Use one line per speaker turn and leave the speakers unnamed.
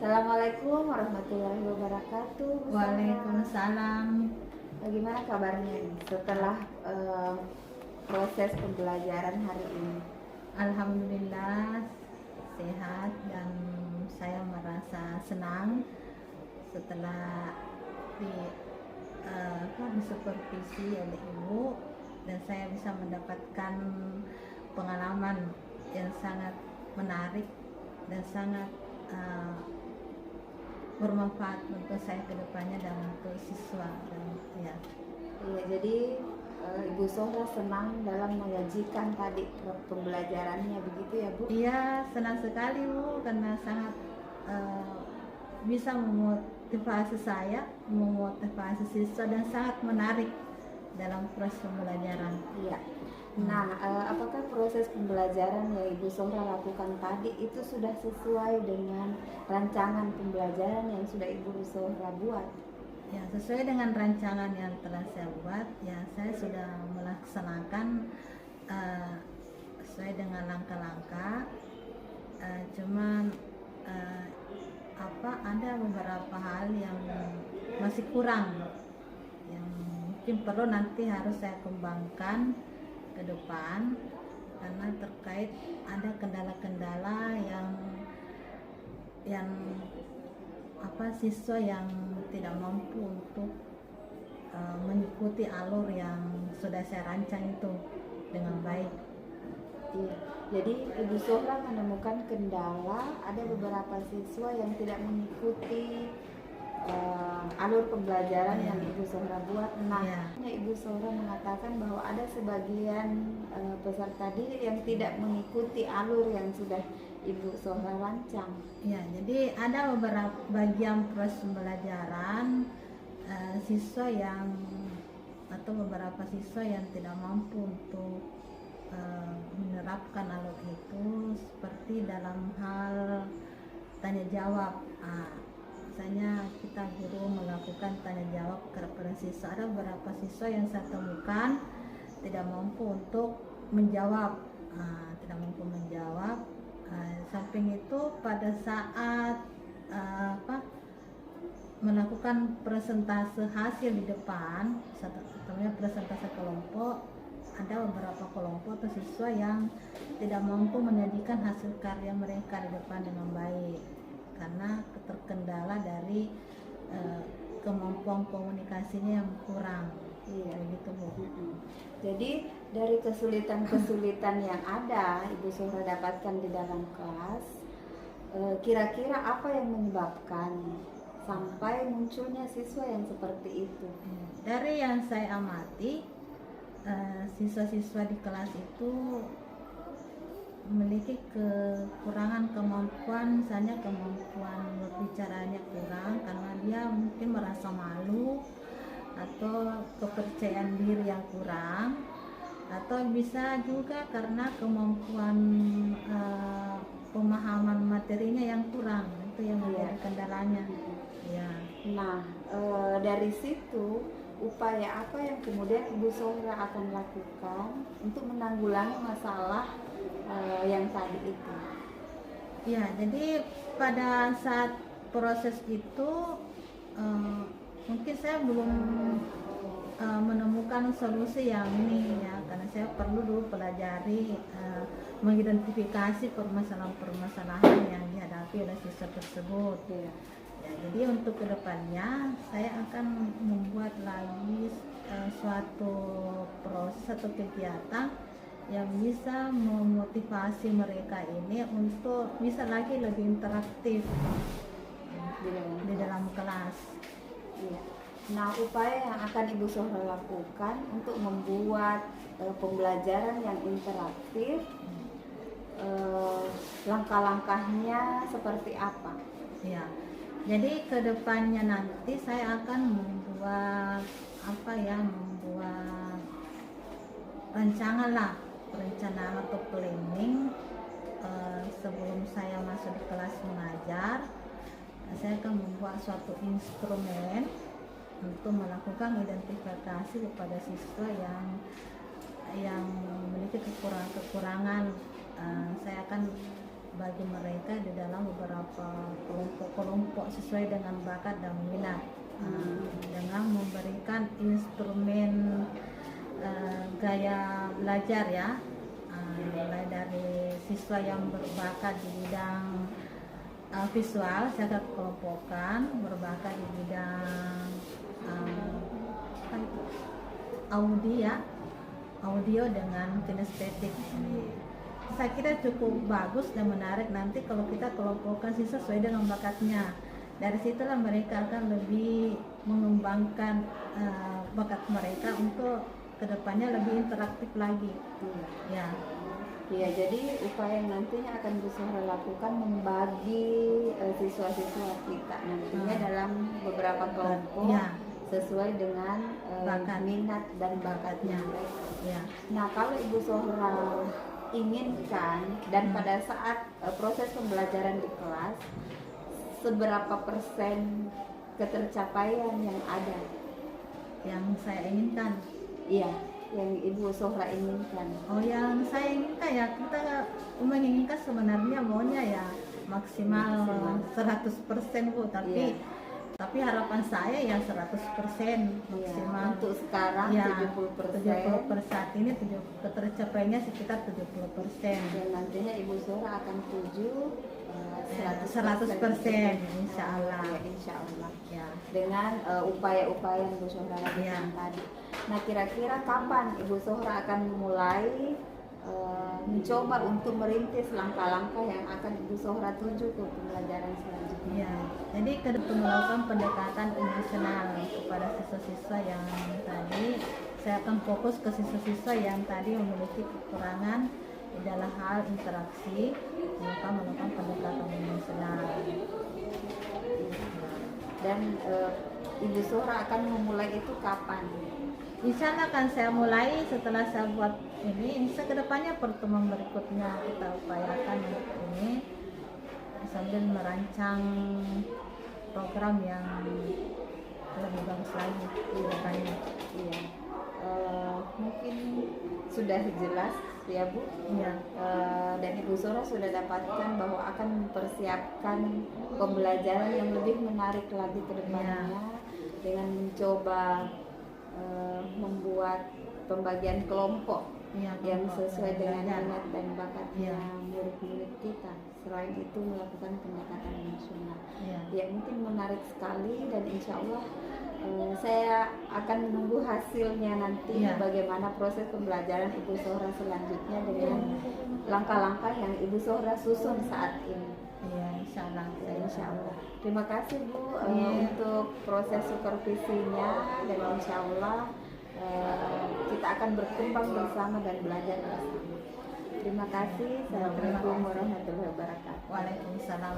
Assalamualaikum warahmatullahi wabarakatuh. Bu Sarah.
Waalaikumsalam.
Bagaimana kabarnya nih setelah proses pembelajaran hari ini?
Alhamdulillah sehat dan saya merasa senang setelah disupervisi oleh ibu dan saya bisa mendapatkan pengalaman yang sangat menarik dan sangat bermanfaat untuk saya ke depannya dan untuk siswa dan ya.
Iya, jadi Ibu Sohra senang dalam menyajikan tadi pembelajarannya, begitu ya Bu?
Iya, senang sekali Bu karena sangat bisa memotivasi saya, memotivasi siswa dan sangat menarik dalam proses pembelajaran.
Iya. Nah, apakah proses pembelajaran yang Ibu Sohra lakukan tadi itu sudah sesuai dengan rancangan pembelajaran yang sudah Ibu Sohra buat?
Ya, sesuai dengan rancangan yang telah saya buat, ya saya sudah melaksanakan sesuai dengan langkah-langkah. Cuman ada beberapa hal yang masih kurang, yang mungkin perlu nanti harus saya kembangkan ke depan karena terkait ada kendala-kendala yang siswa yang tidak mampu untuk mengikuti alur yang sudah saya rancang itu dengan baik.
Iya. Jadi Ibu Sohra menemukan kendala ada beberapa siswa yang tidak mengikuti alur pembelajaran yang Ibu Sohra buat. Nah, Ibu Sohra mengatakan bahwa ada sebagian peserta didik yang tidak mengikuti alur yang sudah Ibu Sohra rancang.
Ya, jadi ada beberapa bagian proses pembelajaran siswa yang atau beberapa siswa yang tidak mampu untuk menerapkan alur itu, seperti dalam hal tanya jawab. Misalnya kita guru melakukan tanya jawab kepada siswa, ada beberapa siswa yang saya temukan tidak mampu untuk menjawab, samping itu pada saat melakukan presentase hasil di depan, contohnya presentase kelompok, ada beberapa kelompok atau siswa yang tidak mampu menyajikan hasil karya mereka di depan dengan baik karena terkendala dari kemampuan komunikasinya yang kurang.
Iya, gitu Bu. Jadi dari kesulitan-kesulitan yang ada Ibu Sohra dapatkan di dalam kelas, kira-kira apa yang menyebabkan sampai munculnya siswa yang seperti itu?
Dari yang saya amati, siswa-siswa di kelas itu memiliki kekurangan kemampuan, misalnya kemampuan berbicaranya kurang karena dia mungkin merasa malu atau kepercayaan diri yang kurang, atau bisa juga karena kemampuan pemahaman materinya yang kurang, itu yang menjadi kendalanya. Ya.
Nah, dari situ upaya apa yang kemudian Ibu Sohra akan lakukan untuk menanggulangi masalah yang tadi itu?
Ya, jadi pada saat proses itu mungkin saya belum menemukan solusi yang ini ya, karena saya perlu dulu pelajari mengidentifikasi permasalahan-permasalahan yang dihadapi oleh siswa tersebut. Ya, jadi untuk kedepannya saya akan membuat lagi suatu proses atau kegiatan yang bisa memotivasi mereka ini untuk bisa lagi lebih interaktif di dalam kelas.
Iya. Nah, upaya yang akan Ibu Sohra lakukan untuk membuat pembelajaran yang interaktif, langkah-langkahnya seperti apa?
Ya, jadi kedepannya nanti saya akan membuat rencana atau planning sebelum saya masuk di kelas mengajar. Saya akan membuat suatu instrumen untuk melakukan identifikasi kepada siswa yang memiliki kekurangan. Saya akan bagi mereka di dalam beberapa kelompok kelompok sesuai dengan bakat dan minat. Dengan memberikan instrumen gaya belajar ya, mulai dari siswa yang berbakat di bidang visual saya akan kelompokkan, berbakat di bidang audio dengan kinestetik. Saya kira cukup bagus dan menarik nanti kalau kita kelompokkan siswa sesuai dengan bakatnya. Dari situlah mereka akan lebih mengembangkan bakat mereka untuk kedepannya lebih interaktif lagi. Ya.
Ya, jadi upaya yang nantinya akan Bu Zuhra lakukan membagi siswa-siswa kita nantinya dalam beberapa kelompok sesuai dengan minat dan bakatnya mereka.
Ya.
Nah, kalau Ibu Zuhra inginkan dan pada saat proses pembelajaran di kelas, seberapa persen ketercapaian yang ada?
Yang saya inginkan?
Iya, yang Ibu Zuhra inginkan.
Oh, yang saya inginkan ya, kita menginginkan sebenarnya maunya ya maksimal 100% Bu, tapi harapan saya ya 100% maksimal.
Untuk sekarang ya, 70%.
Per saat ini ketercapaiannya sekitar 70%.
Dan nantinya Ibu Zuhra akan tuju 100%
insya Allah.
Ya, insya Allah.
Ya.
Dengan upaya-upaya yang Ibu Zuhra lakukan tadi. Nah, kira-kira kapan Ibu Zuhra akan mulai mencoba untuk merintis langkah-langkah yang akan Ibu Zuhra tuju ke pembelajaran selanjutnya?
Ya, jadi kita melakukan pendekatan emosional kepada siswa-siswa yang tadi. Saya akan fokus ke siswa-siswa yang tadi memiliki kekurangan di dalam hal interaksi, maka melakukan pendekatan emosional.
Dan Ibu Zuhra akan memulai itu kapan?
Insya Allah akan saya mulai setelah saya buat ini. Insya kedepannya pertemuan berikutnya kita upayakan untuk ini sambil merancang program yang lebih bagus lagi di depannya.
Iya. Mungkin sudah jelas ya Bu.
Iya.
Dan Ibu Zuhra sudah dapatkan bahwa akan mempersiapkan pembelajaran yang lebih menarik lagi ke depannya dengan mencoba membuat pembagian kelompok yang sesuai dengan minat dan bakatnya murid-murid kita. Selain itu melakukan pendekatan emosional. Ya, mungkin menarik sekali dan insya Allah saya akan menunggu hasilnya nanti bagaimana proses pembelajaran Ibu Zuhra selanjutnya dengan langkah-langkah yang Ibu Zuhra susun saat ini.
Iya, insya Allah.
Insya Allah. Terima kasih Bu untuk proses supervisinya dan insya Allah kita akan berkembang bersama dan belajar bersama. Terima kasih. Assalamualaikum warahmatullahi wabarakatuh.
Waalaikumsalam.